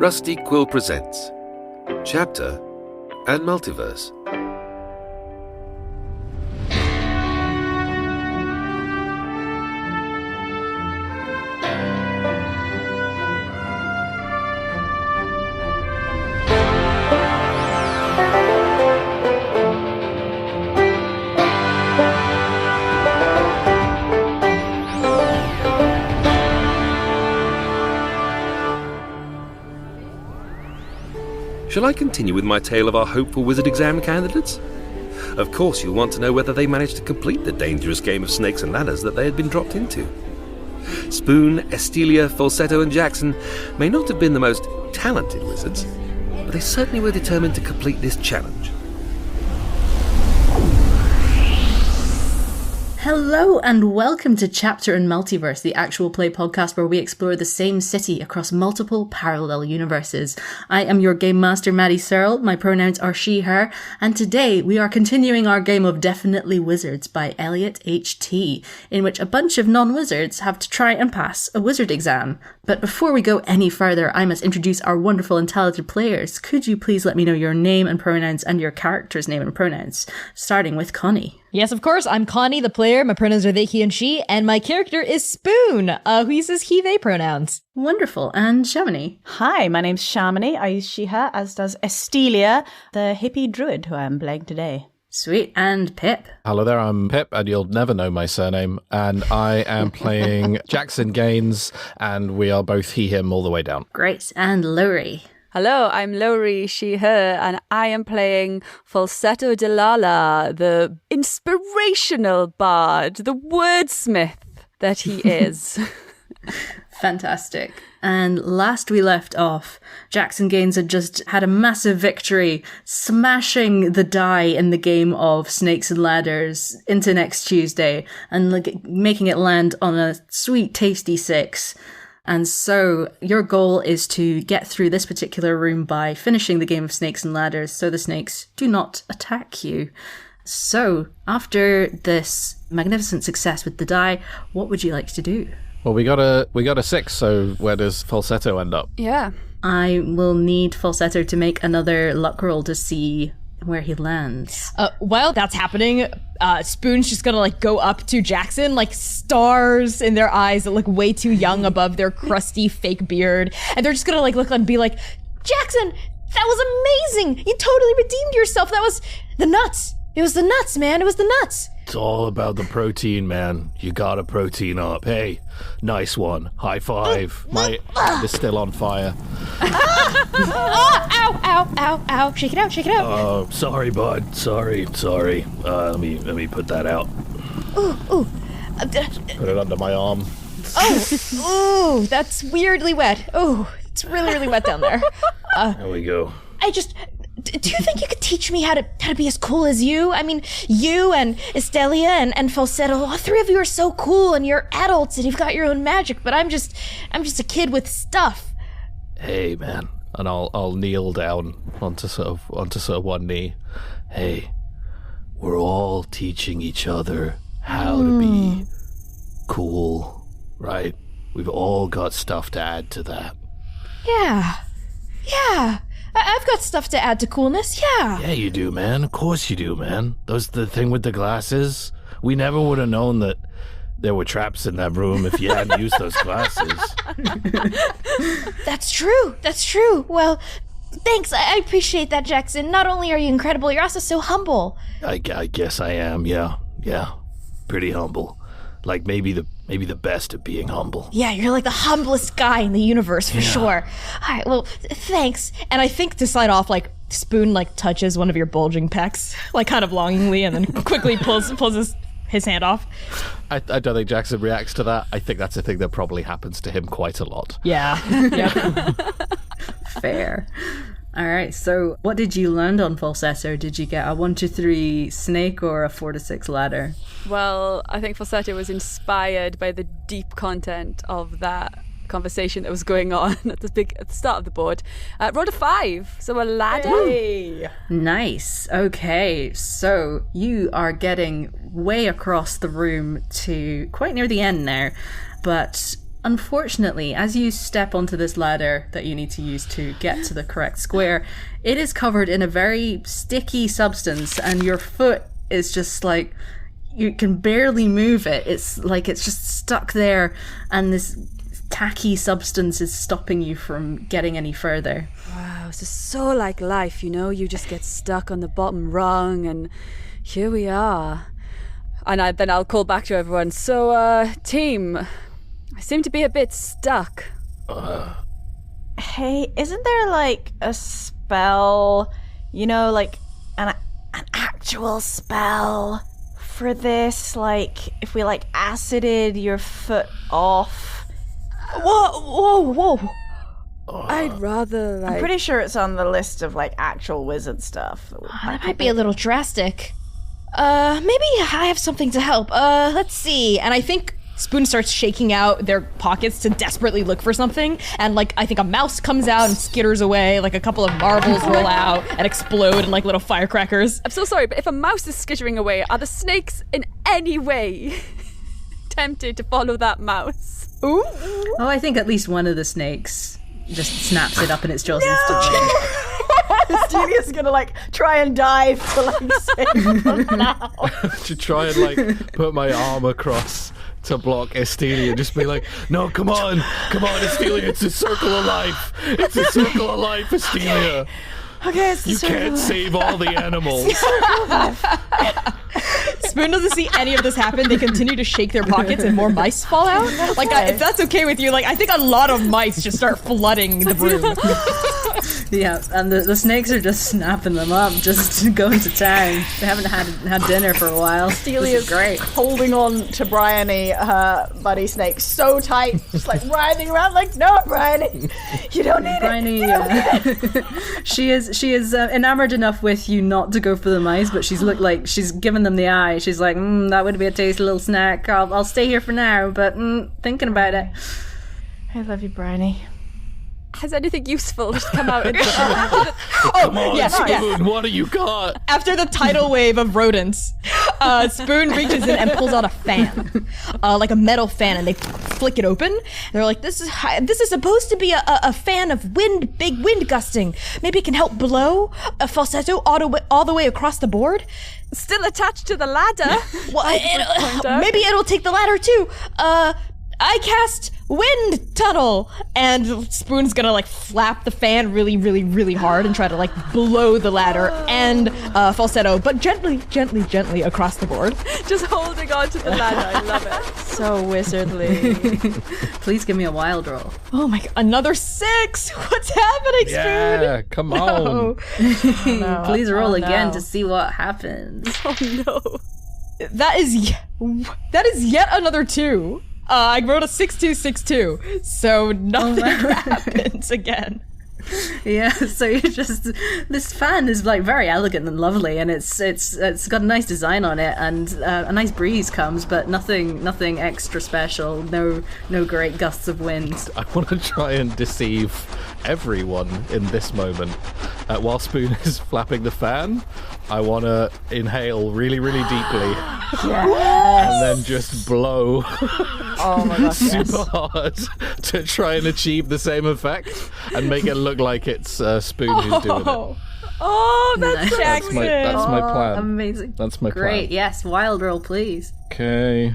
Rusty Quill presents Chapter and Multiverse. Shall I continue with my tale of our hopeful wizard exam candidates? Of course you'll want to know whether they managed to complete the dangerous game of snakes and ladders that they had been dropped into. Spoon, Esteelia, Falsetto and Jackson may not have been the most talented wizards, but they certainly were determined to complete this challenge. Hello and welcome to Chapter and Multiverse, the actual play podcast where we explore the same city across multiple parallel universes. I am your game master, Maddy Searle. My pronouns are she, her, and today we are continuing our game of Definitely Wizards by Elliot HT, in which a bunch of non-wizards have to try and pass a wizard exam. But before we go any further, I must introduce our wonderful and talented players. Could you please let me know your name and pronouns and your character's name and pronouns, starting with Connie? Yes, of course. I'm Connie, the player. My pronouns are they, he, and she, and my character is Spoon, who uses he, they pronouns. Wonderful. And Shamini? Hi, my name's Shamini. I use she, her, as does Esteelia, the hippie druid who I'm playing today. Sweet. And Pip? Hello there, I'm Pip, and you'll never know my surname, and I am playing Jackson Gaines, and we are both he, him all the way down. Great. And Lowri? Hello, I'm Lowri, she, her, and I am playing Falsetto Delala, the inspirational bard, the wordsmith that he is. Fantastic. And last we left off, Jackson Gaines had just had a massive victory, smashing the die in the game of Snakes and Ladders into next Tuesday, and making it land on a sweet, tasty 6. And so your goal is to get through this particular room by finishing the game of Snakes and Ladders so the snakes do not attack you. So after this magnificent success with the die, what would you like to do? Well, we got a 6, so where does Falsetto end up? Yeah. I will need Falsetto to make another luck roll to see where he lands. While that's happening, Spoon's just gonna go up to Jackson, stars in their eyes that look way too young above their crusty fake beard, and they're just gonna look and be like, Jackson, that was amazing! You totally redeemed yourself. That was the nuts. It was the nuts, man. It was the nuts. It's all about the protein, man. You gotta protein up. Hey, nice one. High five. My hand is still on fire. Ow, ow, ow, ow. Shake it out, shake it out. Oh, sorry, bud. Sorry. Let me put that out. Ooh. Put it under my arm. Ooh, that's weirdly wet. Oh, it's really, really wet down there. There we go. Do you think you could teach me how to be as cool as you? I mean, you and Esteelia and Falsetto, all three of you are so cool, and you're adults and you've got your own magic, but I'm just a kid with stuff. Hey, man. And I'll kneel down onto sort of one knee. Hey, we're all teaching each other how to be cool, right? We've all got stuff to add to that. Yeah. I've got stuff to add to coolness, yeah. Yeah, you do, man. Of course you do, man. The thing with the glasses. We never would have known that there were traps in that room if you hadn't used those glasses. That's true. Well, thanks. I appreciate that, Jackson. Not only are you incredible, you're also so humble. I guess I am, yeah. Pretty humble. Maybe the best at being humble. Yeah, you're the humblest guy in the universe for sure. All right, well, thanks. And I think to slide off, Spoon touches one of your bulging pecs, kind of longingly, and then quickly pulls his hand off. I don't think Jackson reacts to that. I think that's a thing that probably happens to him quite a lot. Yeah. Yep. Fair. All right, so what did you land on Falsetto? Did you get a 1 to 3 snake or a 4 to 6 ladder? Well, I think Falsetto was inspired by the deep content of that conversation that was going on at the start of the board. Rolled a 5, so a ladder. Hey. Nice. Okay, so you are getting way across the room to quite near the end now, but unfortunately, as you step onto this ladder that you need to use to get to the correct square, it is covered in a very sticky substance, and your foot is just like, you can barely move it. It's like it's just stuck there, and this tacky substance is stopping you from getting any further. Wow, this is so like life, you know? You just get stuck on the bottom rung, and here we are. And then I'll call back to everyone. So, team, I seem to be a bit stuck. Hey, isn't there like a spell, you know, like an actual spell for this? Like, if we like acided your foot off. Whoa. I'd rather like... I'm pretty sure it's on the list of like actual wizard stuff. That might be a little drastic. Maybe I have something to help. Let's see. And I think Spoon starts shaking out their pockets to desperately look for something. And like, I think a mouse comes out and skitters away. Like a couple of marbles roll out and explode in like little firecrackers. I'm so sorry, but if a mouse is skittering away, are the snakes in any way tempted to follow that mouse? Ooh. Oh, I think at least one of the snakes just snaps it up in its jaws instantly. Estelia's gonna like try and dive to like save them now. To try and like put my arm across to block Esteelia, just be like, no, come on, Esteelia, it's a circle of life. It's a circle of life, Esteelia. Okay, it's the You circle can't of save all the animals. Spoon doesn't see any of this happen. They continue to shake their pockets and more mice fall out. Like, if that's okay with you, like, I think a lot of mice just start flooding the room. Yeah, and the snakes are just snapping them up, just going to town. They haven't had dinner for a while. Estelia's great, holding on to Bryony, her buddy snake, so tight, just like writhing around like, no, Bryony, you don't need it. She is enamored enough with you not to go for the mice, but she's looked like she's given them the eye. She's like, that would be a tasty little snack. I'll stay here for now, but thinking about it. I love you, Bryony. Has anything useful just come out? Come on, Spoon, what do you got? After the tidal wave of rodents, Spoon reaches in and pulls out a fan, like a metal fan, and they flick it open. They're like, this is supposed to be a fan of wind, big wind gusting. Maybe it can help blow a falsetto all the way across the board. Still attached to the ladder. Well, maybe it'll take the ladder too. I cast wind tunnel, and Spoon's gonna like flap the fan really, really, really hard and try to like blow the ladder and falsetto, but gently across the board. Just holding on to the ladder. I love it. So wizardly. Please give me a wild roll. Oh my god, another 6! What's happening, Spoon? Yeah, come on. No. Please roll again to see what happens. Oh no. That is yet another 2. I wrote a 6-2-6-2, so nothing happens again. Yeah, so you just, this fan is like very elegant and lovely, and it's got a nice design on it, and a nice breeze comes, but nothing extra special. No great gusts of wind. I want to try and deceive everyone in this moment. While Spoon is flapping the fan, I want to inhale really, really deeply. And then just blow super hard to try and achieve the same effect and make it look like it's Spoon who's doing it. Oh, that's Jackson. That's my plan. Amazing. That's my plan. Great, yes, wild roll, please. Okay.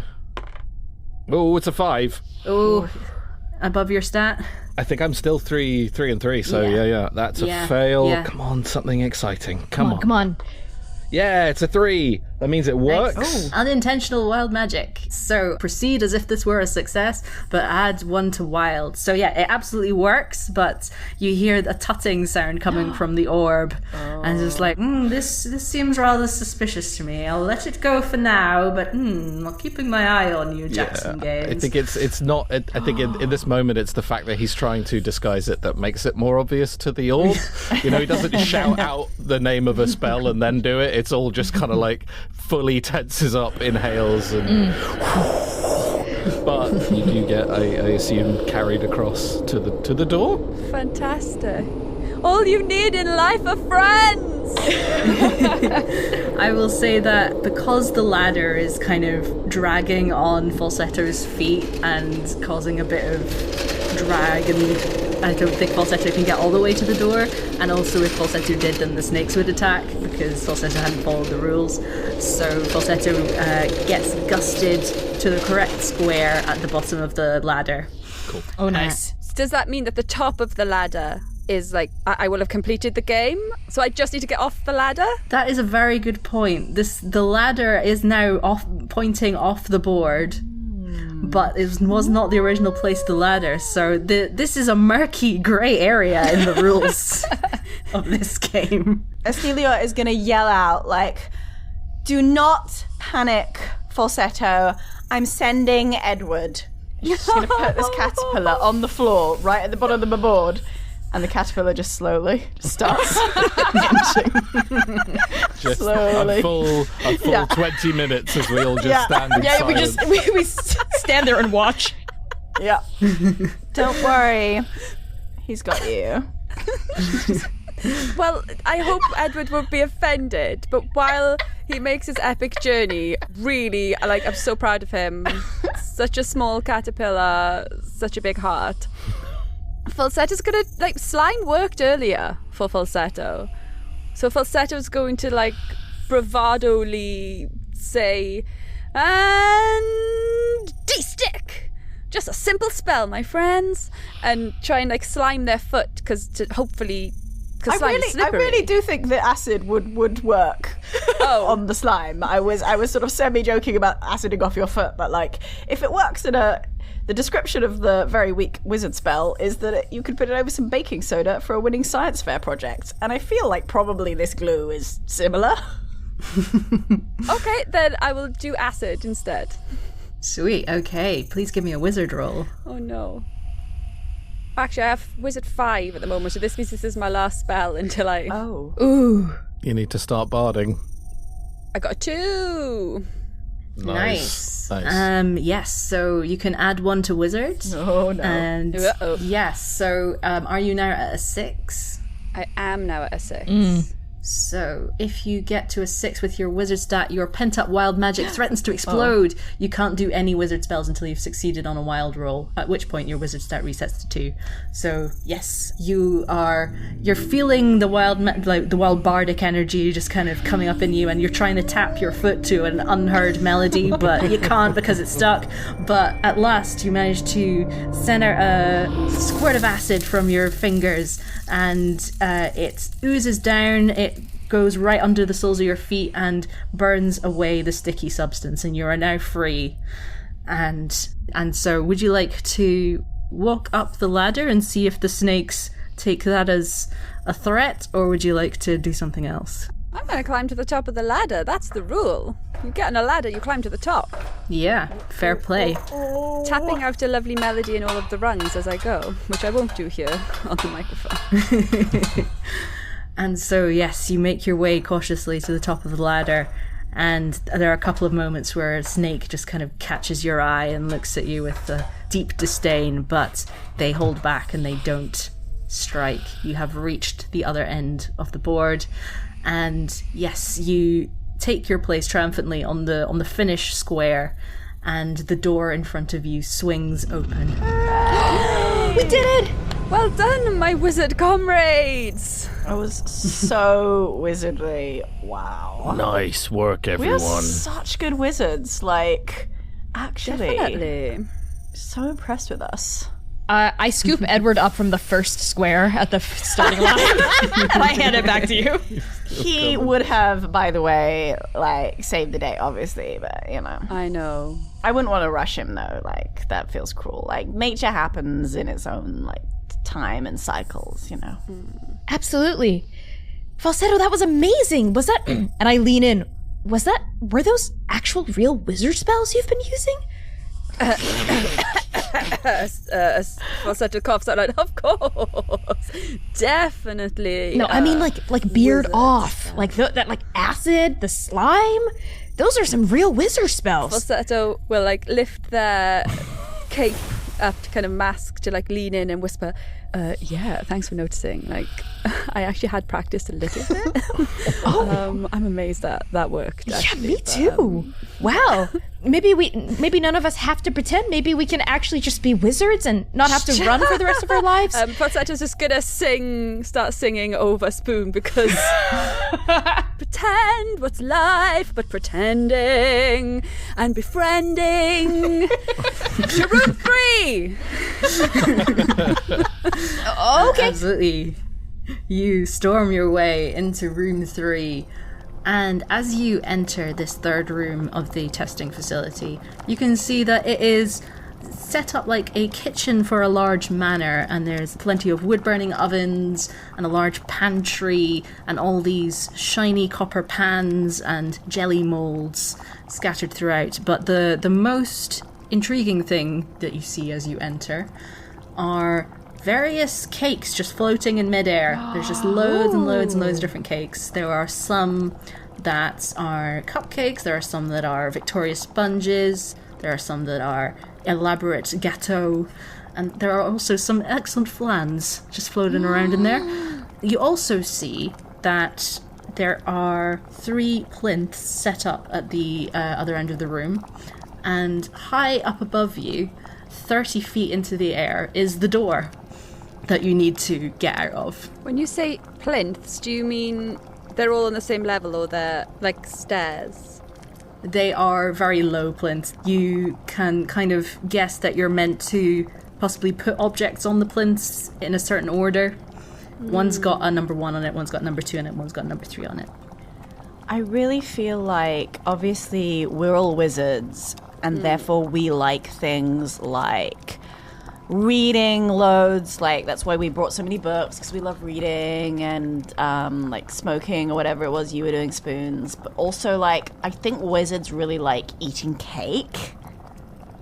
Oh, it's a 5. Oh, above your stat? I think I'm still 3 and 3, so yeah. That's a fail. Yeah. Come on, something exciting. Come on. Come on. Yeah, it's a 3. That means it works. Nice. Unintentional wild magic. So proceed as if this were a success, but add 1 to wild. So yeah, it absolutely works, but you hear a tutting sound coming from the orb, and it's like, this seems rather suspicious to me. I'll let it go for now, but I'm keeping my eye on you, Jackson Gaines. I think it's not. I think in this moment, it's the fact that he's trying to disguise it that makes it more obvious to the orb. You know, he doesn't shout out the name of a spell and then do it. It's all just kind of like fully tenses up, inhales, and but you do get, I assume, carried across to the door. Fantastic. All you need in life are friends. hands. I will say that because the ladder is kind of dragging on Falsetto's feet and causing a bit of drag, and I don't think Falsetto can get all the way to the door, and also if Falsetto did, then the snakes would attack because Falsetto hadn't followed the rules. So Falsetto gets gusted to the correct square at the bottom of the ladder. Cool. Oh, nice. Does that mean that the top of the ladder is like, I will have completed the game, so I just need to get off the ladder? That is a very good point. The ladder is now pointing off the board, but it was not the original place of the ladder. So this is a murky grey area in the rules of this game. Esteelia is going to yell out, like, do not panic, Falsetto. I'm sending Edward. She's going to put this caterpillar on the floor right at the bottom of the board. And the caterpillar just slowly starts inching. Just slowly. A full 20 minutes as we all just stand in Yeah, we silence. stand there and watch. Yeah. Don't worry. He's got you. Well, I hope Edward won't be offended, but while he makes his epic journey, really, I'm so proud of him. Such a small caterpillar, such a big heart. Falsetto's gonna, slime worked earlier for Falsetto. So Falsetto's going to, bravadoly say, and D-stick! Just a simple spell, my friends. And try and, slime their foot, because hopefully... I slime is slippery. really do think that acid would work on the slime. I was sort of semi-joking about aciding off your foot, but, if it works in the description of the very weak wizard spell is that you could put it over some baking soda for a winning science fair project. And I feel like probably this glue is similar. Okay, then I will do acid instead. Sweet, okay. Please give me a wizard roll. Oh no. Actually, I have wizard 5 at the moment, so this means this is my last spell until I... Oh. Ooh. You need to start barding. I got a 2. Nice. Nice. Yes, so you can add 1 to wizard. Oh, no. And Uh-oh. yes, so are you now at a 6? I am now at a 6. So if you get to a 6 with your wizard stat, your pent-up wild magic threatens to explode. You can't do any wizard spells until you've succeeded on a wild roll, at which point your wizard stat resets to 2. So yes, you're feeling the wild bardic energy just kind of coming up in you, and you're trying to tap your foot to an unheard melody, but you can't because it's stuck. But at last you manage to send out a squirt of acid from your fingers, and it oozes down. It goes right under the soles of your feet and burns away the sticky substance, and you are now free. And so would you like to walk up the ladder and see if the snakes take that as a threat, or would you like to do something else? I'm going to climb to the top of the ladder. That's the rule. You get on a ladder, you climb to the top. Yeah, fair play. Tapping out a lovely melody in all of the rungs as I go, which I won't do here on the microphone. And so, yes, you make your way cautiously to the top of the ladder, and there are a couple of moments where a snake just kind of catches your eye and looks at you with a deep disdain, but they hold back and they don't strike. You have reached the other end of the board, and yes, you take your place triumphantly on the finish square, and the door in front of you swings open. We did it! Well done, my wizard comrades! I was so wizardly. Wow. Nice work, We are everyone. such good wizards. Actually. Definitely. So impressed with us. I scoop Edward up from the first square at the starting line, and I hand it back to you. He would have, by the way, saved the day, obviously, but, I know. I wouldn't want to rush him, though. That feels cruel. Nature happens in its own, time and cycles, Absolutely. Falsetto, that was amazing. Was that... and I lean in. Were those actual real wizard spells you've been using? Falsetto coughs out loud. Of course, definitely. No, I mean like beard off, that acid, the slime. Those are some real wizard spells. Falsetto will lift their cape up to kind of mask, to like lean in and whisper, yeah, thanks for noticing. Like, I actually had practiced a little bit. I'm amazed that worked. Actually. Yeah, me too. Wow. Maybe none of us have to pretend. Maybe we can actually just be wizards and not have to run for the rest of our lives. Falsetto's just gonna start singing over Spoon because pretend, what's life but pretending and befriending. To room 3. Okay. Absolutely. You storm your way into room 3, and as you enter this third room of the testing facility, you can see that it is set up like a kitchen for a large manor, and there's plenty of wood-burning ovens and a large pantry and all these shiny copper pans and jelly molds scattered throughout. But the most intriguing thing that you see as you enter are various cakes just floating in midair. There's just loads and loads and loads of different cakes. There are some that are cupcakes, there are some that are Victoria sponges, there are some that are elaborate gâteaux, and there are also some excellent flans just floating around in there. You also see that there are 3 plinths set up at the other end of the room, and high up above you, 30 feet into the air, is the door that you need to get out of. When you say plinths, do you mean they're all on the same level, or they're like stairs? They are very low plinths. You can kind of guess that you're meant to possibly put objects on the plinths in a certain order. One's got a number 1 on it, one's got number 2 on it, one's got number 3 on it. I really feel like, obviously, we're all wizards, and therefore we like things like reading loads. Like, that's why we brought so many books, because we love reading, and like smoking or whatever it was you were doing, Spoons. But also, like, I think wizards really like eating cake.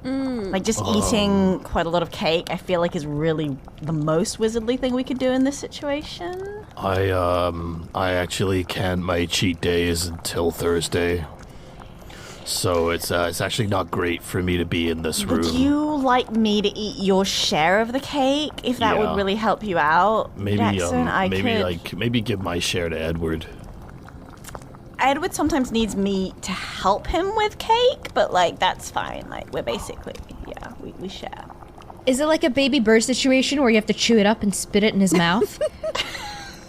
Like, just eating quite a lot of cake, I feel like, is really the most wizardly thing we could do in this situation. I actually can't. My cheat day is until Thursday, so it's actually not great for me to be in this room. Would you like me to eat your share of the cake, if that would really help you out, Jackson? Maybe give my share to Edward. Edward sometimes needs me to help him with cake, but, like, that's fine. Like, we're basically, we share. Is it like a baby bird situation where you have to chew it up and spit it in his mouth?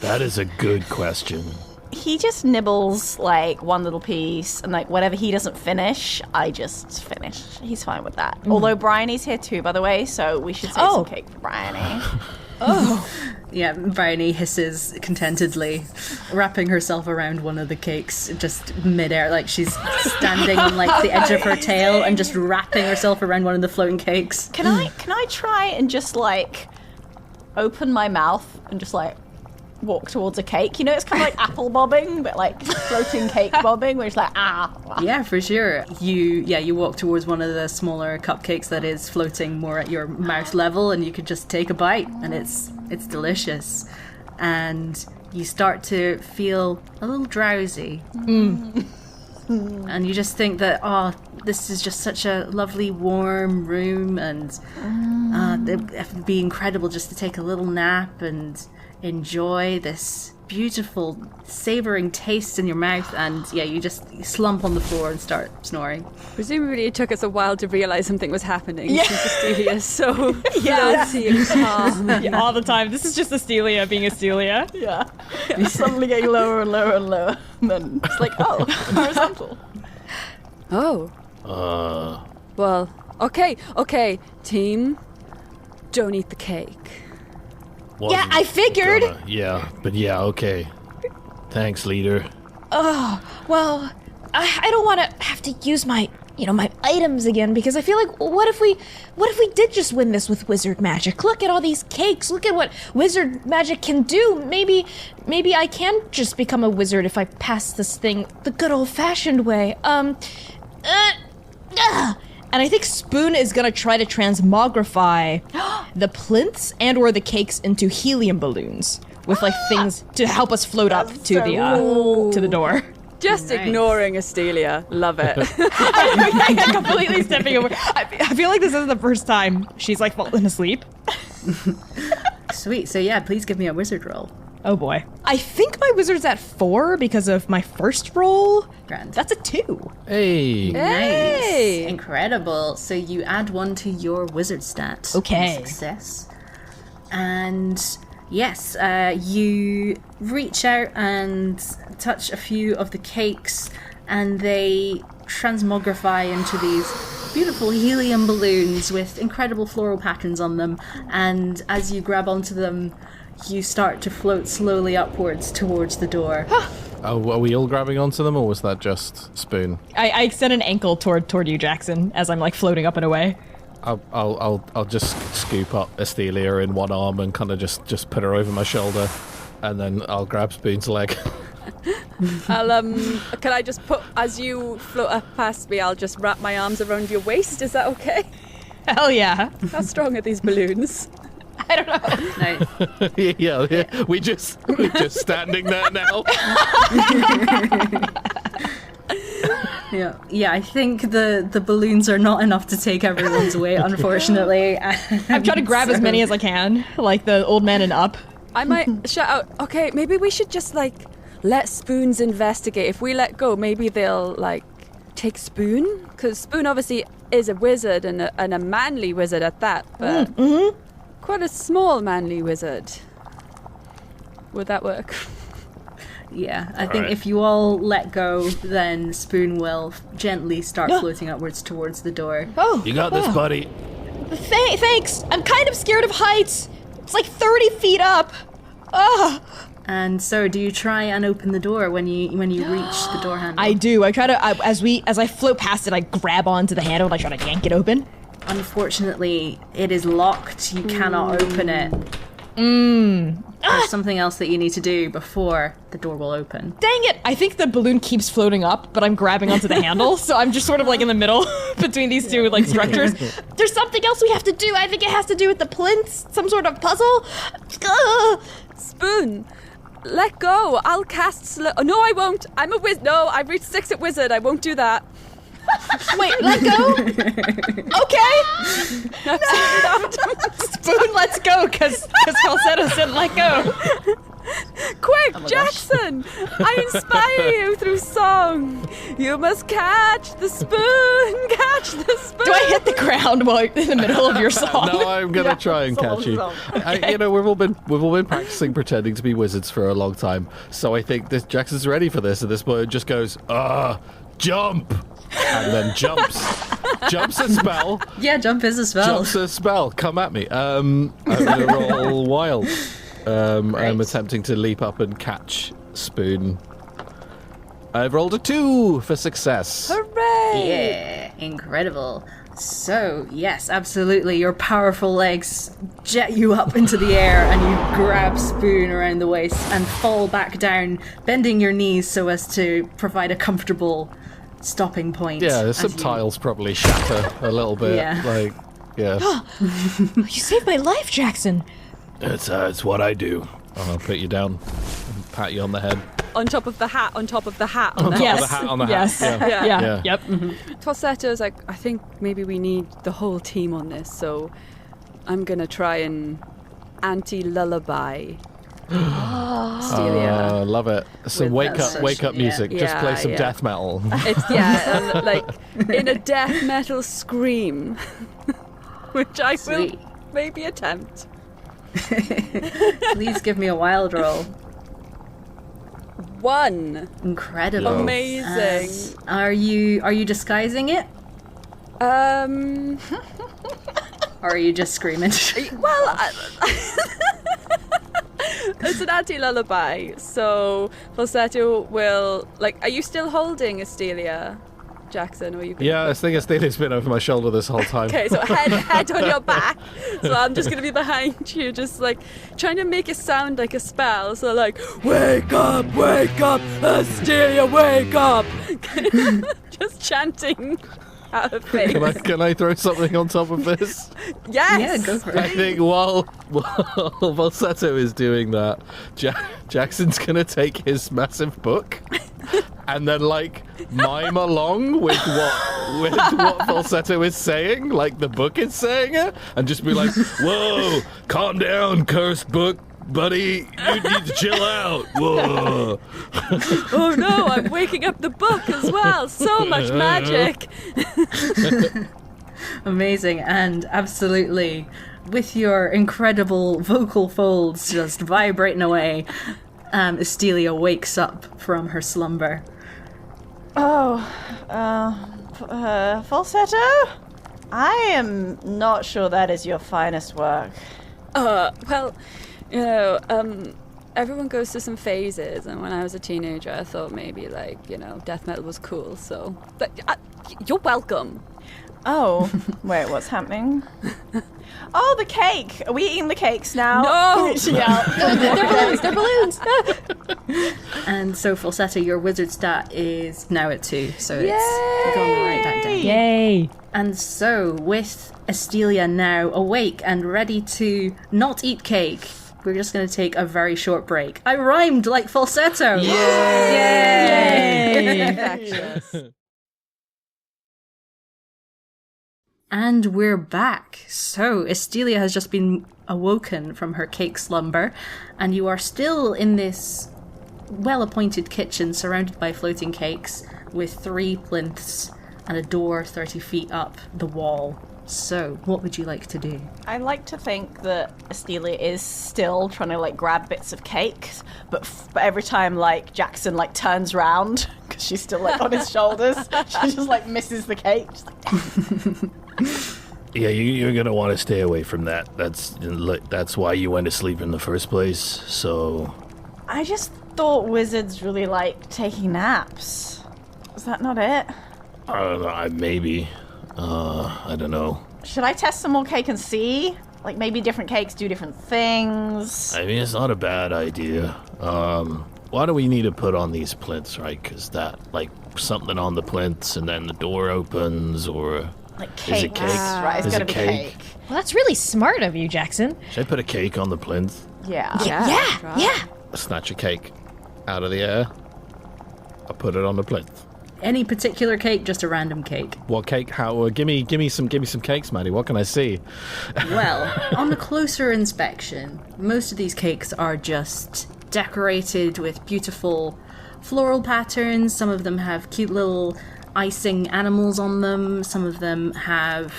That is a good question. He just nibbles, like, one little piece, and, like, whatever he doesn't finish, I just finish. He's fine with that. Although Bryony's here too, by the way, so we should save some cake for Bryony. Yeah, Bryony hisses contentedly, wrapping herself around one of the cakes just midair, like she's standing on like the edge of her tail and just wrapping herself around one of the floating cakes. Can I try and just, like, open my mouth and just, like, walk towards a cake? You know, it's kind of like apple bobbing, but like floating cake bobbing, where it's like, Yeah, for sure. You walk towards one of the smaller cupcakes that is floating more at your mouth level, and you could just take a bite, and it's delicious. And you start to feel a little drowsy. And you just think that, this is just such a lovely warm room, and it would be incredible just to take a little nap and enjoy this beautiful savoring taste in your mouth. And you just slump on the floor and start snoring. Presumably it took us a while to realize something was happening. Since Esteelia is so floaty and calm. All the time. This is just Esteelia being Esteelia. You're suddenly getting lower and lower and lower, and then it's like, horizontal. Well, okay, team, don't eat the cake. Yeah, I figured. Okay. Thanks, leader. Well, I don't want to have to use my items again, because I feel like, what if we did just win this with wizard magic? Look at all these cakes. Look at what wizard magic can do. Maybe I can just become a wizard if I pass this thing the good old-fashioned way. And I think Spoon is gonna try to transmogrify the plinths and or the cakes into helium balloons with like things to help us float up to the door. Just Nice. ignoring Esteelia. Love it. I'm completely stepping over. I feel like this is the first time she's like fallen asleep. Sweet. So yeah, please give me a wizard roll. Oh boy. I think my wizard's at 4 because of my first roll. Grand. That's a 2. Hey. Hey! Nice. Incredible. So you add 1 to your wizard stat. Okay. Success. And yes, you reach out and touch a few of the cakes, and they transmogrify into these beautiful helium balloons with incredible floral patterns on them. And as you grab onto them, you start to float slowly upwards towards the door. Oh, are we all grabbing onto them, or was that just Spoon? I extend an ankle toward you, Jackson, as I'm like floating up and away. I'll just scoop up Esteelia in one arm and kind of just put her over my shoulder, and then I'll grab Spoon's leg. Can I just put, as you float up past me, I'll just wrap my arms around your waist, is that okay? Hell yeah. How strong are these balloons? I don't know. Now, yeah. We're just standing there now. yeah, I think the balloons are not enough to take everyone's weight, unfortunately. I'm trying to grab as many as I can, like the old man and up. I might shout out, okay, maybe we should just, like, let Spoons investigate. If we let go, maybe they'll, like, take Spoon? Because Spoon obviously is a wizard, and a manly wizard at that, but quite a small manly wizard. Would that work? Yeah, I think if you all let go, then Spoon will gently start floating upwards towards the door. Oh, You got this, buddy. Thanks. I'm kind of scared of heights. It's like 30 feet up. Ugh. And so, do you try and open the door when you reach the door handle? I do. I try to as I float past it, I grab onto the handle and I try to yank it open. Unfortunately, it is locked. You cannot open it. There's something else that you need to do before the door will open. Dang it! I think the balloon keeps floating up, but I'm grabbing onto the handle, so I'm just sort of like in the middle between these two like structures. There's something else we have to do. I think it has to do with the plinths, some sort of puzzle. Ugh. Spoon, let go. I'll cast no, I won't. I'm a wizard. No, I've reached 6 at wizard. I won't do that. Wait, let go? Okay. Spoon, let's go, because Falsetto said let go. Quick, Jackson! I inspire you through song. You must catch the spoon. Catch the spoon. Do I hit the ground while you're in the middle of your song? No, I'm gonna try and catch you. You know, we've all been practicing pretending to be wizards for a long time, so I think this Jackson's ready for this. And this boy just goes, jump, and then jumps a spell. Yeah, jump is a spell. Jumps a spell. Come at me. I'm gonna roll wild. I'm attempting to leap up and catch Spoon. I've rolled a 2 for success. Hooray! Yeah, incredible. So, yes, absolutely. Your powerful legs jet you up into the air and you grab Spoon around the waist and fall back down, bending your knees so as to provide a comfortable stopping point. Yeah, some tiles probably shatter a little bit. Yeah. You saved my life, Jackson. It's what I do. I'll put you down and pat you on the head. On top of the hat, on top of the hat. On top Yes. of the hat on the Yes. hat. Yeah. Yeah. Yep. Falsetto's like, I think maybe we need the whole team on this, so I'm gonna try and anti-lullaby Esteelia. Love it. Some With wake up music. Just Yeah, play some yeah. death metal. It's, and, like, in a death metal scream, which I will Sweet. maybe attempt. Please give me a wild roll. 1. Incredible. Amazing. Are you disguising it? Or are you just screaming? Well, it's an anti-lullaby, so Falsetto will, like, are you still holding Esteelia, Jackson, or you can... Yeah, I think Estelia's been over my shoulder this whole time. Okay, so head on your back. So I'm just gonna be behind you, just like trying to make it sound like a spell. So like, wake up, Esteelia, wake up. Just chanting out of face. Can I throw something on top of this? Yes. Yeah, go for I it. think while Falsetto is doing that, Jackson's gonna take his massive book and then like mime along with what Falsetto is saying, like the book is saying it, and just be like, "Whoa, calm down, cursed book, buddy. You need to chill out. Whoa." Oh no, I'm waking up the book as well. So much magic. Amazing, and absolutely, with your incredible vocal folds just vibrating away, Esteelia wakes up from her slumber. Falsetto? I am not sure that is your finest work. Well, you know, everyone goes through some phases, and when I was a teenager, I thought maybe, like, you know, death metal was cool, so... But you're welcome. Oh, wait, what's happening? Oh, the cake! Are we eating the cakes now? No! She out. They're balloons. And so, Falsetto, your wizard stat is now at 2, so it's gone right back down. Yay. And so, with Esteelia now awake and ready to not eat cake, we're just going to take a very short break. I rhymed like Falsetto! Yay! Infectious. And we're back. So, Esteelia has just been awoken from her cake slumber, and you are still in this well-appointed kitchen surrounded by floating cakes with 3 plinths and a door 30 feet up the wall. So, what would you like to do? I like to think that Esteelia is still trying to like grab bits of cake, but every time like Jackson like turns round because she's still like on his shoulders, she just like misses the cake. Just, like, Yeah, you're gonna want to stay away from that. That's why you went to sleep in the first place. So I just thought wizards really like taking naps. Is that not it? Maybe. I don't know. Should I test some more cake and see? Like maybe different cakes do different things. I mean, it's not a bad idea. Why do we need to put on these plinths, right? Because that, like, something on the plinths and then the door opens, or... Like cake. Is it cake? Right, it's Is gotta it be cake? cake. Well, that's really smart of you, Jackson. Should I put a cake on the plinth? Yeah. Yeah. Snatch a cake out of the air. I'll put it on the plinth. Any particular cake, just a random cake. What cake? How? Give me some cakes, Maddie. What can I see? Well, on a closer inspection, most of these cakes are just decorated with beautiful floral patterns. Some of them have cute little icing animals on them. Some of them have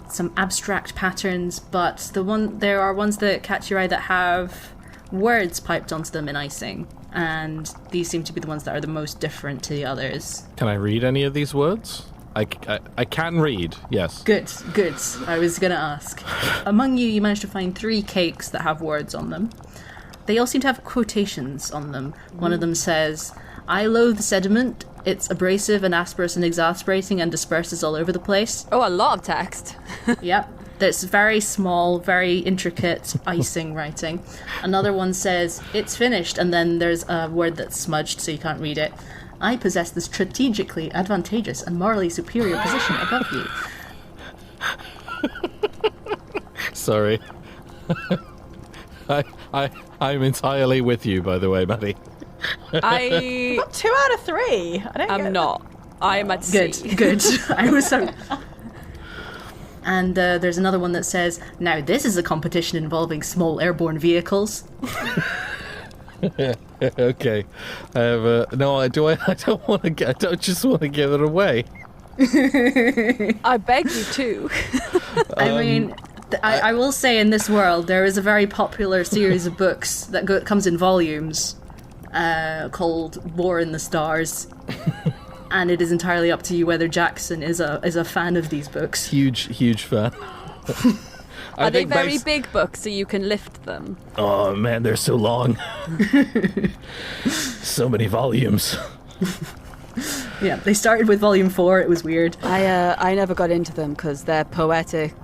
some abstract patterns, but there are ones that catch your eye that have words piped onto them in icing. And these seem to be the ones that are the most different to the others. Can I read any of these words? I can read, yes. Good. I was going to ask. Among you managed to find 3 cakes that have words on them. They all seem to have quotations on them. One of them says, "I loathe sediment. It's abrasive and asperous and exasperating and disperses all over the place." Oh, a lot of text. Yep. That's very small, very intricate icing writing. Another one says, "It's finished," and then there's a word that's smudged so you can't read it. "I possess the strategically advantageous and morally superior position above you." Sorry. I'm entirely with you, by the way, Maddie. I Got 2 out of 3. I don't am get not. I am at sea. Good. I was so... And there's another one that says, "Now this is a competition involving small airborne vehicles." Okay. I have no. I don't want to. I don't just want to give it away. I beg you to. I mean, I will say in this world there is a very popular series of books that comes in volumes called War in the Stars. And it is entirely up to you whether Jackson is a fan of these books. Huge fan. Are they very big books so you can lift them? Oh man, they're so long. So many volumes. Yeah, they started with volume 4. It was weird. I never got into them because their poetic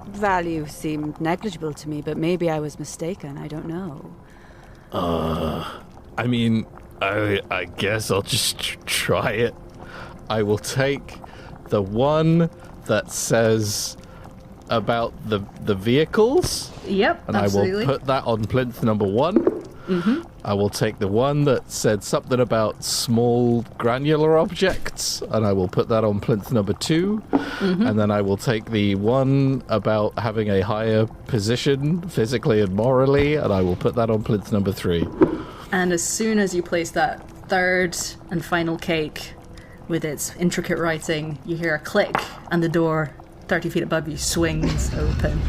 value seemed negligible to me, but maybe I was mistaken. I don't know. I mean, I guess I'll just try it. I will take the one that says about the vehicles. Yep, and absolutely. I will put that on plinth number 1. I will take the one that said something about small granular objects, and I will put that on plinth number 2. And then I will take the one about having a higher position physically and morally, and I will put that on plinth number 3. And as soon as you place that third and final cake with its intricate writing, you hear a click, and the door 30 feet above you swings open.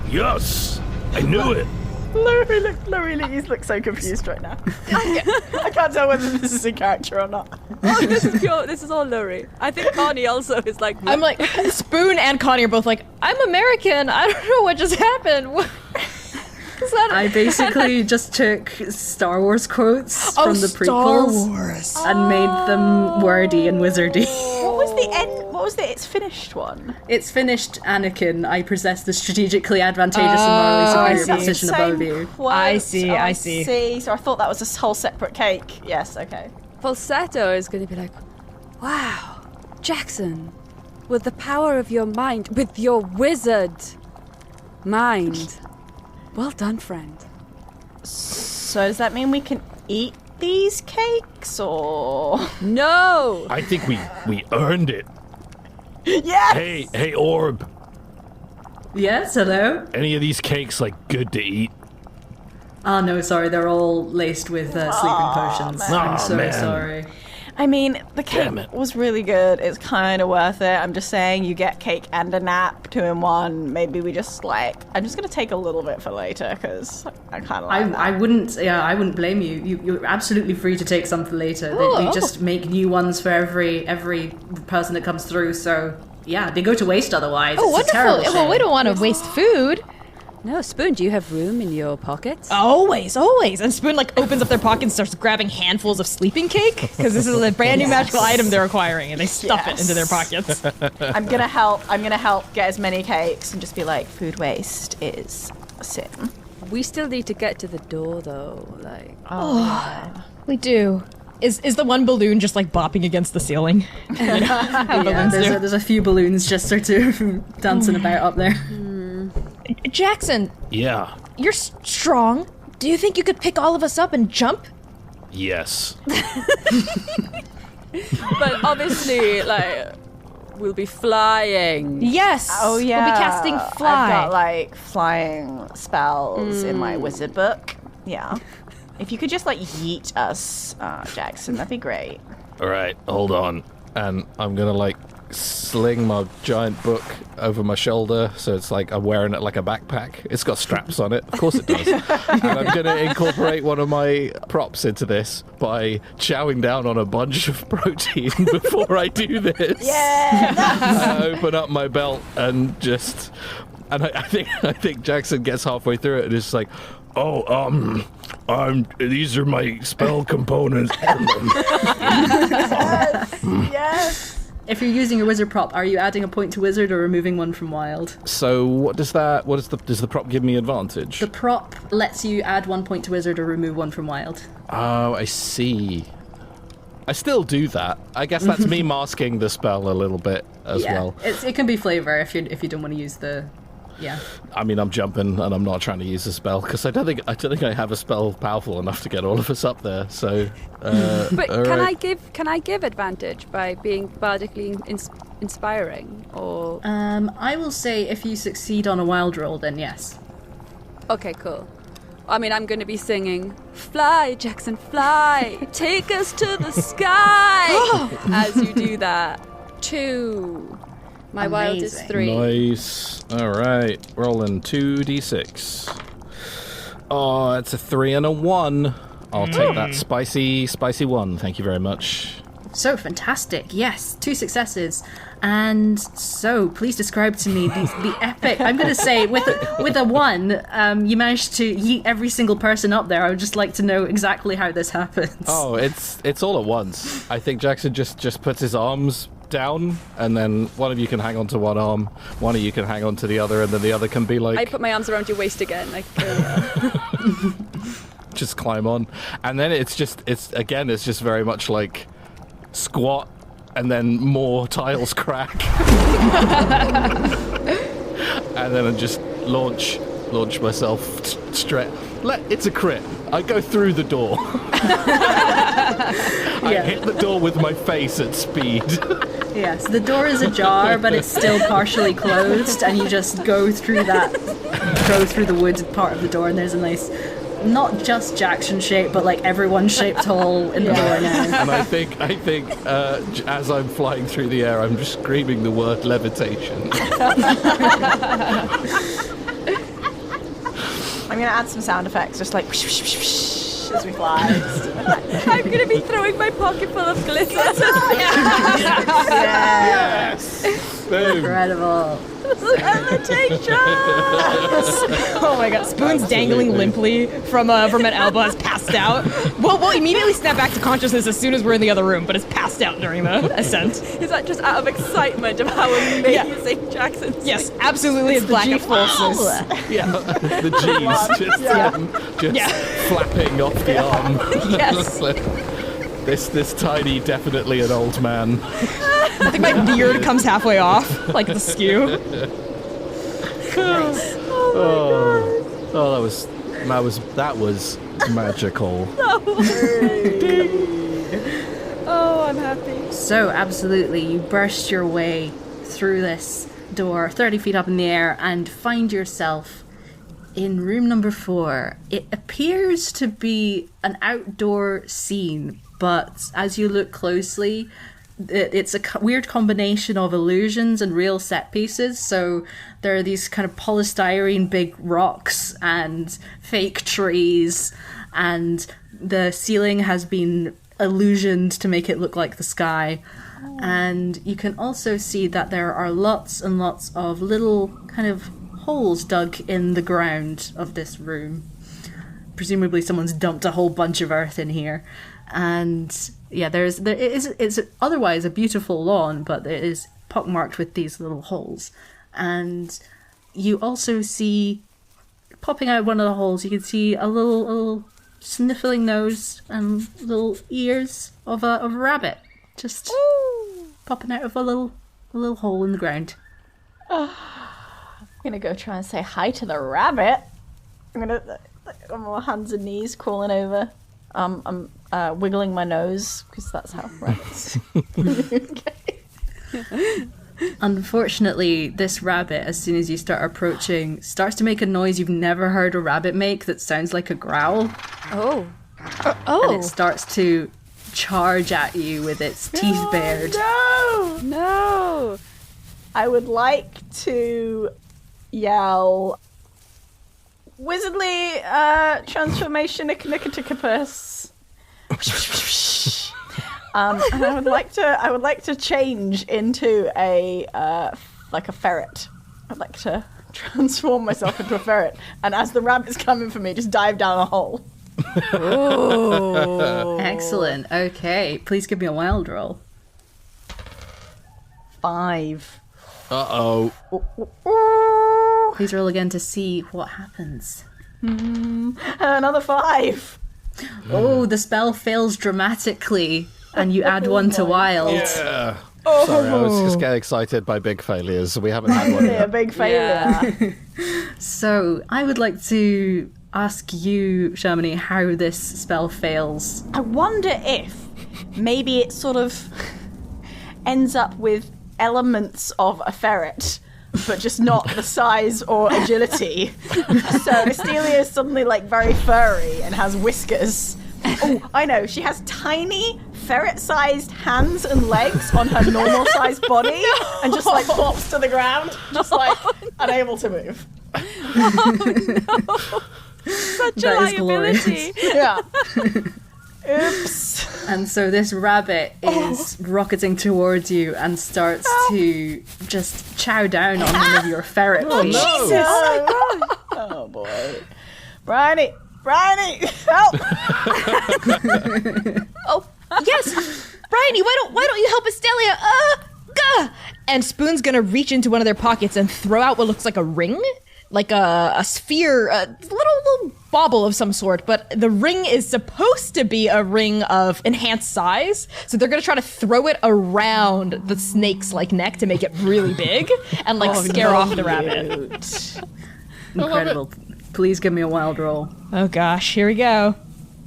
Yes! I knew it! Lowri looks so confused right now. I can't tell whether this is a character or not. Oh, this is pure. This is all Lowri. I think Connie also is like. I'm like, Spoon and Connie are both like, I'm American. I don't know what just happened. What? Is that I basically just took Star Wars quotes from the prequels Wars. and made them wordy and wizardy. What was the end? What was the it's finished one? It's finished, Anakin. I possess the strategically advantageous and morally superior see. position above you. Quote. I see. So I thought that was a whole separate cake. Yes, okay. Falsetto is going to be like, wow, Jackson, with the power of your mind, with your wizard mind. Well done, friend. So does that mean we can eat these cakes, or? No! I think we earned it. Yes! Hey, Orb. Yes, hello? Any of these cakes, like, good to eat? Oh, no, sorry, they're all laced with sleeping potions. I'm so man. sorry. I mean, the cake Damn it. was really good. It's kind of worth it. I'm just saying, you get cake and a nap, 2 in 1. Maybe we just I'm just gonna take a little bit for later because I kind of like that. I wouldn't blame you. You're absolutely free to take some for later. They just make new ones for every person that comes through. So yeah, they go to waste otherwise. Oh, It's a terrible wonderful. Well, shame. we don't want to waste food. No, Spoon, do you have room in your pockets? Always. And Spoon like opens up their pocket and starts grabbing handfuls of sleeping cake because this is a brand new magical item they're acquiring, and they stuff it into their pockets. I'm gonna help get as many cakes and just be like, food waste is a sin. We still need to get to the door, though. Like, We do. Is the one balloon just like bopping against the ceiling? You know how balloons do. There's a few balloons just sort of dancing about up there. Jackson, Yeah. you're strong. Do you think you could pick all of us up and jump? Yes. but obviously, like, we'll be flying. Yes. Oh yeah. We'll be casting fly. I've got like flying spells in my wizard book. Yeah. If you could just like yeet us, Jackson, that'd be great. All right, hold on. And I'm going to, like, sling my giant book over my shoulder, so it's like I'm wearing it like a backpack. It's got straps on it. Of course it does. And I'm going to incorporate one of my props into this by chowing down on a bunch of protein before I do this. Yeah. I open up my belt and just... And I think Jackson gets halfway through it and is like, these are my spell components. Yes. If you're using your wizard prop, are you adding a point to wizard or removing one from wild? So does the prop give me advantage? The prop lets you add 1 point to wizard or remove one from wild. Oh, I see. I still do that. I guess that's me masking the spell a little bit as well. It can be flavor if you don't want to use the... Yeah. I mean, I'm jumping and I'm not trying to use a spell because I don't think I have a spell powerful enough to get all of us up there. So, But all can right. I give advantage by being bardically inspiring, or? I will say if you succeed on a wild roll, then yes. Okay, cool. I mean, I'm going to be singing, "Fly, Jackson, fly, take us to the sky," as you do that. 2. My wild is Amazing. 3. Nice. All right, rolling 2d6. Oh, it's a 3 and a 1. I'll take that spicy 1. Thank you very much. So fantastic. Yes, 2 successes. And so, please describe to me the epic. I'm going to say with a 1, you managed to yeet every single person up there. I would just like to know exactly how this happens. Oh, it's all at once. I think Jackson just puts his arms down, and then one of you can hang on to one arm, one of you can hang on to the other, and then the other can be like... I put my arms around your waist again. Like, just climb on. And then it's just very much like squat, and then more tiles crack. And then just launch launch myself straight. It's a crit. I go through the door. I hit the door with my face at speed. Yes, the door is ajar, but it's still partially closed, and you just go through the wood part of the door, and there's a nice, not just Jackson shape, but like everyone shaped hole in the door now. And I think, as I'm flying through the air, I'm just screaming the word levitation. I'm going to add some sound effects, just like whoosh, whoosh, whoosh, whoosh, as we fly. I'm going to be throwing my pocket full of glitter. Yes! Boom. Incredible. Oh my god, Spoon's dangling limply from an elbow, has passed out. We'll immediately snap back to consciousness as soon as we're in the other room, but it's passed out during the ascent. Is that just out of excitement of how amazing Jackson's? Yes, absolutely. It's blackout forces. Yeah, the G's just flapping off the arm. Yes. This tiny, definitely an old man. I think my beard comes halfway off, like the skew. That was magical. Oh, I'm happy. So, absolutely, you burst your way through this door 30 feet up in the air and find yourself in room number 4. It appears to be an outdoor scene, but as you look closely, it's a weird combination of illusions and real set pieces. So there are these kind of polystyrene big rocks and fake trees, and the ceiling has been illusioned to make it look like the sky. And you can also see that there are lots and lots of little kind of holes dug in the ground of this room. Presumably someone's dumped a whole bunch of earth in here. And yeah, it's otherwise a beautiful lawn, but it is pockmarked with these little holes. And you also see, popping out one of the holes, you can see a little sniffling nose and little ears of a rabbit, just popping out of a little hole in the ground. I'm gonna go try and say hi to the rabbit. I'm gonna, on my hands and knees, crawling over. I'm wiggling my nose, because that's how rabbits. Okay. Unfortunately, this rabbit, as soon as you start approaching, starts to make a noise you've never heard a rabbit make that sounds like a growl. Oh. And it starts to charge at you with its teeth bared. No! I would like to yell, Wizardly transformation Nickaticapus. And I would like to change into a ferret. I'd like to transform myself into a ferret, and as the rabbit's coming for me, just dive down a hole. Oh. Excellent. Okay, please give me a wild roll. 5. Uh-oh. Please roll again to see what happens. Another 5. Oh, the spell fails dramatically, and you add one to wild. Yeah. Sorry, I was just getting excited by big failures. We haven't had one Yeah, yet. big failure. Yeah. So, I would like to ask you, Shamini, how this spell fails. I wonder if maybe it sort of ends up with elements of a ferret, but just not the size or agility. So Esteelia is suddenly like very furry and has whiskers. Oh, I know. She has tiny ferret-sized hands and legs on her normal-sized body, and just like plops to the ground, just like unable to move. Such a That is liability. Yeah. Oops. And so this rabbit is rocketing towards you and starts to just chow down on one of your ferret feet. Jesus! Oh boy. Bryony, help! Oh, yes! Bryony, why don't you help Esteelia? Gah! And Spoon's gonna reach into one of their pockets and throw out what looks like a ring? Like a sphere, a little bauble of some sort, but the ring is supposed to be a ring of enhanced size, so they're gonna try to throw it around the snake's like neck to make it really big and like scare off the rabbit. Incredible. Please give me a wild roll. Oh gosh, here we go.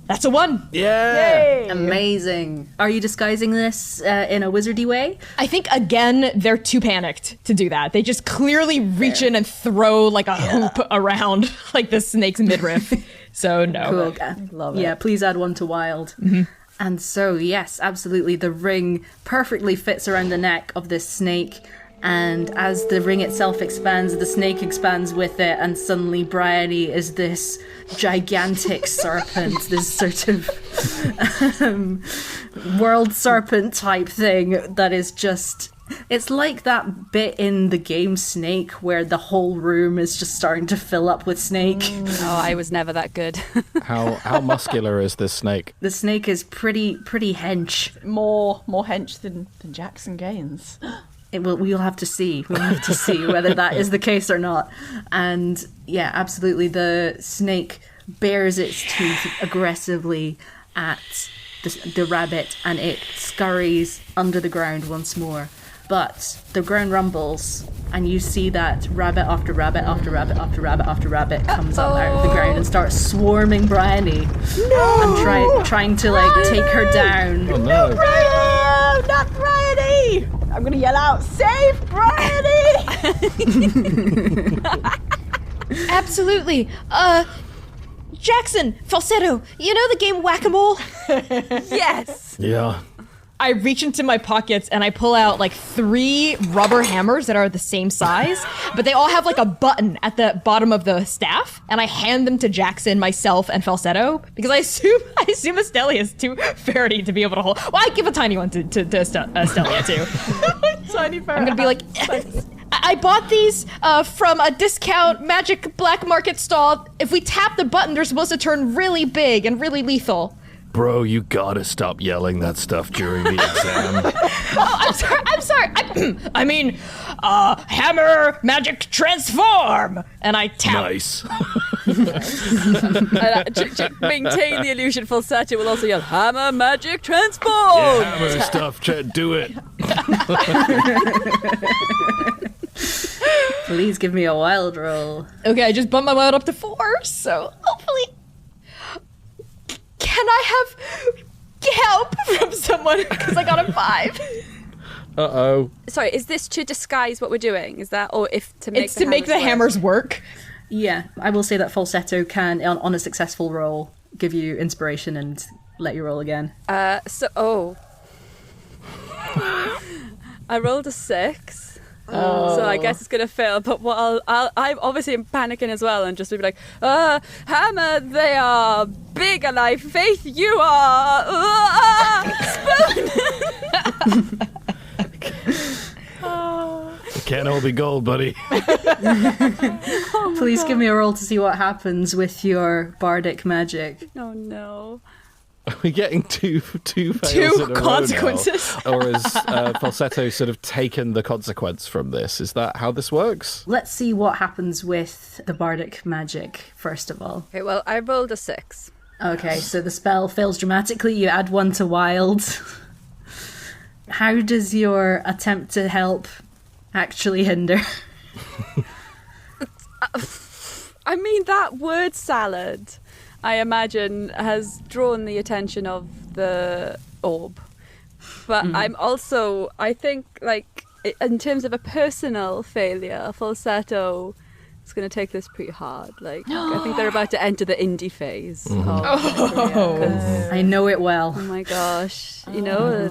That's a 1. Yeah. Amazing. Are you disguising this in a wizardy way? I think, again, they're too panicked to do that. They just clearly reach in and throw like a hoop around like the snake's midriff. So no. Cool. Love it. Yeah, please add 1 to wild. And so, yes, absolutely, the ring perfectly fits around the neck of this snake. And as the ring itself expands, the snake expands with it, and suddenly Bryony is this gigantic serpent, this sort of world serpent type thing that is just... It's like that bit in the game Snake where the whole room is just starting to fill up with snake. Oh, I was never that good. How muscular is this snake? The snake is pretty hench. More hench than Jackson Gaines. We'll have to see. We'll have to see whether that is the case or not. And yeah, absolutely. The snake bares its teeth aggressively at the rabbit, and it scurries under the ground once more. But the ground rumbles, and you see that rabbit after rabbit after rabbit after rabbit after rabbit comes up out of the ground and starts swarming Bryony. And trying to like take her down. Oh no. Bryony! Not Bryony! I'm gonna yell out, save Bryony! Absolutely. Jackson, Falsetto, you know the game Whack-A-Mole? Yes! Yeah. I reach into my pockets and I pull out like 3 rubber hammers that are the same size, but they all have like a button at the bottom of the staff, and I hand them to Jackson, myself, and Falsetto because I assume Esteelia is too ferrety to be able to hold. Well, I give a tiny one to Esteelia too. Tiny ferret. I'm gonna be like, I bought these from a discount magic black market stall. If we tap the button, they're supposed to turn really big and really lethal. Bro, you gotta stop yelling that stuff during the exam. Oh, I'm sorry. I mean, hammer, magic, transform! And I tap. Nice. Maintain the illusion falsetto will also yell, hammer, magic, transform! Yeah, hammer stuff, do it. Please give me a wild roll. Okay, I just bumped my wild up to 4, so hopefully... Can I have help from someone? Because I got a 5. Uh-oh. Sorry, is this to disguise what we're doing? Is that, or if to make It's to make the hammers work. Yeah, I will say that Falsetto can, on a successful roll, give you inspiration and let you roll again. I rolled a 6. So I guess it's gonna fail. But what I'm obviously panicking as well, and just be like, hammer, they are big, and I faith you are. Spoon. It can't all be gold, buddy. Please give me a roll to see what happens with your bardic magic. Oh no. Are we getting two fails Two in a row consequences. now? Or has Falsetto sort of taken the consequence from this? Is that how this works? Let's see what happens with the bardic magic, first of all. Okay, well, I rolled a 6. Okay, so the spell fails dramatically. You add 1 to wild. How does your attempt to help actually hinder? I mean, that word salad, I imagine, has drawn the attention of the orb. But I'm also, I think, like, in terms of a personal failure, Falsetto is going to take this pretty hard. Like, I think they're about to enter the indie phase. Of their career, 'cause, I know it well. oh my gosh, you know,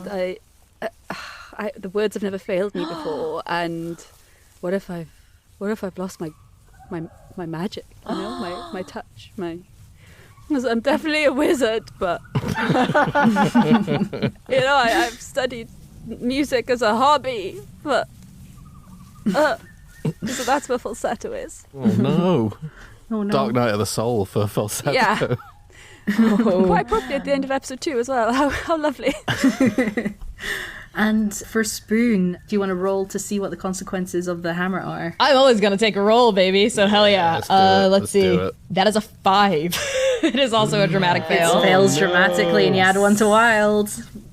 the words have never failed me before. And what if I've lost my magic? You know, my touch, I'm definitely a wizard, but you know, I've studied music as a hobby, but so that's where falsetto is. Oh no. Oh no. Dark Night of the Soul for Falsetto. Yeah. Quite appropriate at the end of episode 2 as well. How lovely. And for Spoon, do you want to roll to see what the consequences of the hammer are? I'm always gonna take a roll, baby. So hell yeah. Let's do it. Let's see. do it. That is a 5. It is also a dramatic It fail. fails dramatically and you add 1 to wild.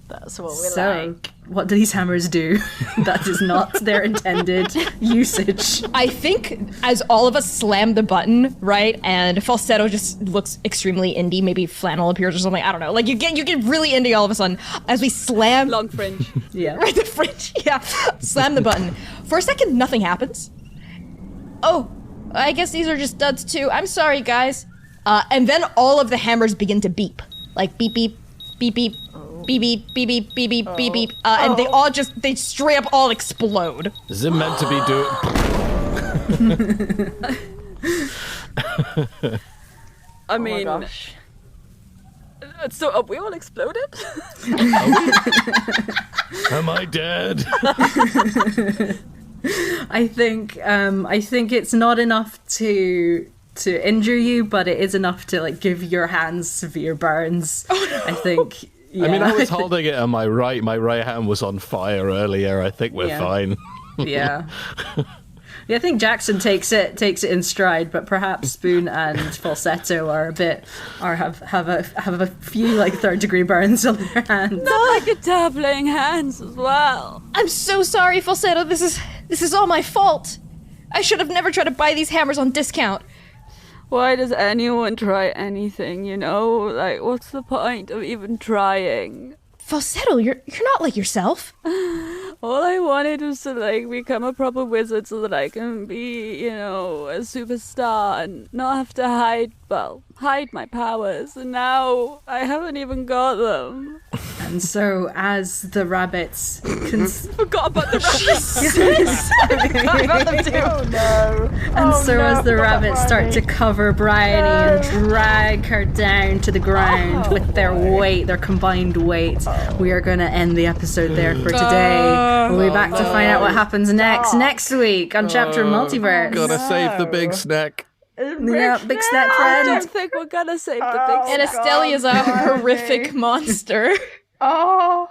That's what we So, like. what do these hammers do? That is not their intended usage. I think as all of us slam the button, right, and Falsetto just looks extremely indie, maybe flannel appears or something, I don't know. Like, you get really indie all of a sudden as we slam... Long fringe. Yeah. Right, the fringe, yeah. Slam the button. For a second, nothing happens. Oh, I guess these are just duds too. I'm sorry, guys. And then all of the hammers begin to beep. Like, beep, beep, beep, beep. Beep, beep, beep, beep, beep, beep, beep, beep. And they straight up all explode. Is it meant to be I mean, gosh. So are we all exploded? Am I dead? I think it's not enough to injure you, but it is enough to like give your hands severe burns. I think. Yeah. I mean, I was holding it on my right. My right hand was on fire earlier. I think we're fine. Yeah. Yeah, I think Jackson takes it in stride, but perhaps Spoon and Falsetto have a few like 3rd-degree burns on their hands. Not like guitar playing hands as well. I'm so sorry, Falsetto. This is all my fault. I should have never tried to buy these hammers on discount. Why does anyone try anything, you know? Like, what's the point of even trying? Falsetto, you're not like yourself. All I wanted was to, like, become a proper wizard so that I can be, you know, a superstar and not have to hide my powers. And now I haven't even got them. And so, as the rabbits Forgot about the as the rabbits start to cover Bryony and drag her down to the ground with their combined weight, we are going to end the episode there for today. We'll be back to find out what happens next week on Chapter Multiverse. Gotta save the big snack. Yeah, big snack I friend. don't think we're gonna save the big And Estelia's a horrific monster. Oh.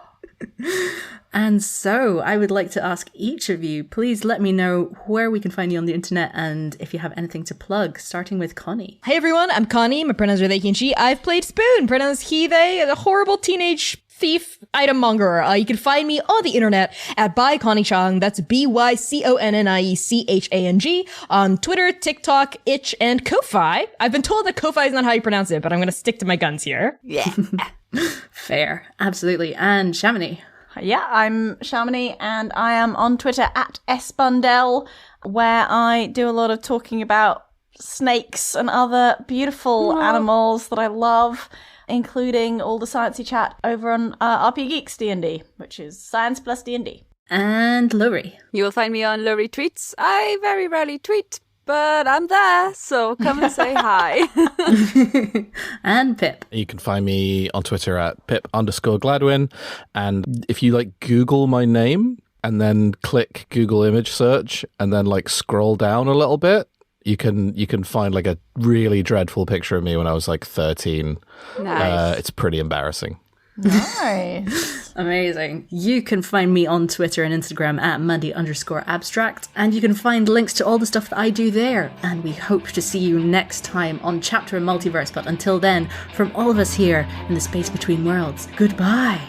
And so, I would like to ask each of you, please let me know where we can find you on the internet and if you have anything to plug, starting with Connie. Hey everyone, I'm Connie. My pronouns are they, he, and she. I've played Spoon, pronouns he, they, a horrible teenage thief item monger. You can find me on the internet at by Connie Chang. That's BYCONNIECHANG on Twitter, TikTok, Itch, and Ko-Fi. I've been told that Ko-Fi is not how you pronounce it, but I'm going to stick to my guns here. Yeah. Fair, absolutely. And Shamini. Yeah, I'm Shamini, and I am on Twitter at sbundell, where I do a lot of talking about snakes and other beautiful animals that I love, including all the sciencey chat over on RP Geeks D&D, which is science plus D&D. And Lowri. You will find me on Lowri Tweets. I very rarely tweet, but I'm there, so come and say hi. And Pip. You can find me on Twitter at Pip_Gladwin. And if you like Google my name and then click Google image search and then like scroll down a little bit, you can find like a really dreadful picture of me when I was like 13. Nice. It's pretty embarrassing. Nice. Amazing. You can find me on Twitter and Instagram at Mandy_abstract, and you can find links to all the stuff that I do there. And we hope to see you next time on Chapter Multiverse. But until then, from all of us here in the space between worlds, goodbye.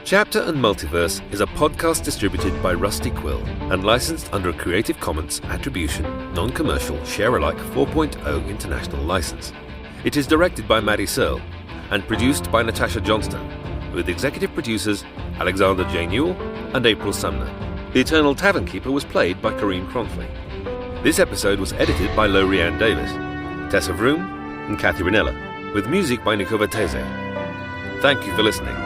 Chapter and Multiverse is a podcast distributed by Rusty Quill and licensed under a Creative Commons Attribution, Non-Commercial, Share-alike 4.0 International License. It is directed by Maddy Searle and produced by Natasha Johnston, with executive producers Alexander J. Newall and April Sumner. The Eternal Tavern Keeper was played by Kareem Cronfley. This episode was edited by Lowri Ann Davis, Tessa Vroom and Kathy Ranella, with music by Nico Vertese. Thank you for listening.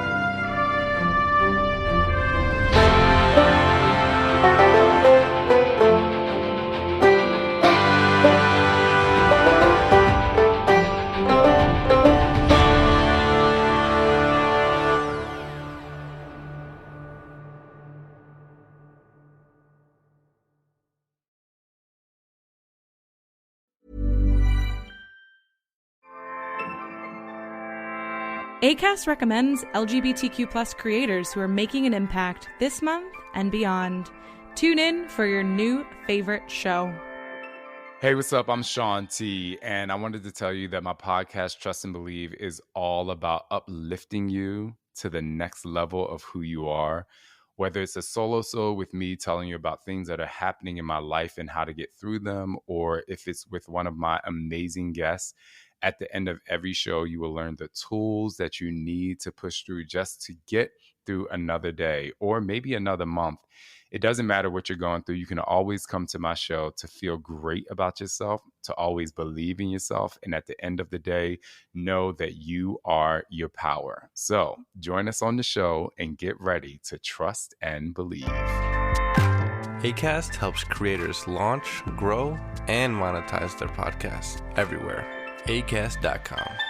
Acast recommends LGBTQ+ creators who are making an impact this month and beyond. Tune in for your new favorite show. Hey, what's up? I'm Sean T, and I wanted to tell you that my podcast, Trust and Believe, is all about uplifting you to the next level of who you are. Whether it's a solo show with me telling you about things that are happening in my life and how to get through them, or if it's with one of my amazing guests, at the end of every show, you will learn the tools that you need to push through just to get through another day or maybe another month. It doesn't matter what you're going through. You can always come to my show to feel great about yourself, to always believe in yourself. And at the end of the day, know that you are your power. So join us on the show and get ready to trust and believe. Acast helps creators launch, grow, and monetize their podcasts everywhere. Acast.com.